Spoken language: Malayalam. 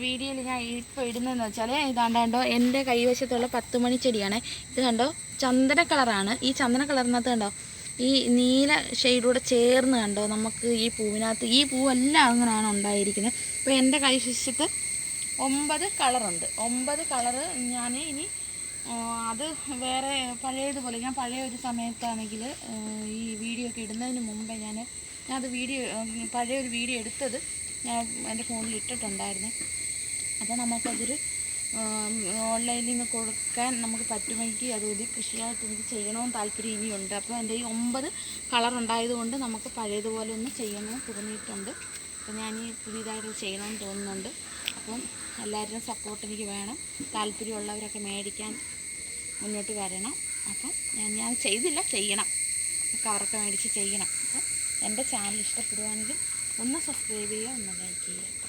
വീഡിയോയിൽ ഞാൻ ഇപ്പോൾ ഇടുന്നതെന്ന് വെച്ചാൽ ഇതാണ്ടോ എൻ്റെ കൈവശത്തുള്ള 10 മണി ചെടിയാണ്. ഇത് കണ്ടോ ചന്ദന കളറാണ്. ഈ ചന്ദന കളറിനകത്ത് കണ്ടോ ഈ നീല ഷെയ്ഡൂടെ ചേർന്ന് കണ്ടോ നമുക്ക് ഈ പൂവിനകത്ത് ഈ പൂവെല്ലാം അങ്ങനെയാണ് ഉണ്ടായിരിക്കുന്നത്. അപ്പോൾ എൻ്റെ കൈവശത്ത് 9 കളറുണ്ട്. 9 കളറ് ഞാൻ ഇനി അത് വേറെ പഴയതുപോലെ ഞാൻ പഴയ ഒരു സമയത്താണെങ്കിൽ ഈ വീഡിയോ ഒക്കെ ഇടുന്നതിന് മുമ്പേ ഞാനത് പഴയൊരു വീഡിയോ എടുത്തത് ഞാൻ എൻ്റെ ഫോണിൽ ഇട്ടിട്ടുണ്ടായിരുന്നു. അപ്പോൾ നമുക്കതൊരു ഓൺലൈനിൽ നിന്ന് കൊടുക്കാൻ നമുക്ക് പറ്റുമെങ്കിൽ അതുപോലെ കൃഷിയായിട്ട് എനിക്ക് ചെയ്യണമെന്ന് താല്പര്യം ഇനിയുണ്ട്. അപ്പോൾ എൻ്റെ ഈ 9 കളറുണ്ടായതുകൊണ്ട് നമുക്ക് പഴയതുപോലെ ഒന്ന് ചെയ്യണമെന്ന് തോന്നിയിട്ടുണ്ട്. അപ്പോൾ ഞാൻ ഈ പുതിയതായിട്ട് ചെയ്യണമെന്ന് തോന്നുന്നുണ്ട്. അപ്പം എല്ലാവരുടെയും സപ്പോർട്ട് എനിക്ക് വേണം. താല്പര്യമുള്ളവരൊക്കെ മേടിക്കാൻ മുന്നോട്ട് വരണം. അപ്പം ഞാൻ ചെയ്തില്ല, ചെയ്യണം, കവറൊക്കെ മേടിച്ച് ചെയ്യണം. അപ്പം എൻ്റെ ചാനൽ ഇഷ്ടപ്പെടുവാണെങ്കിൽ ഒന്ന് സബ്സ്ക്രൈബ് ചെയ്യുക, ഒന്ന് ലൈക്ക് ചെയ്യുക.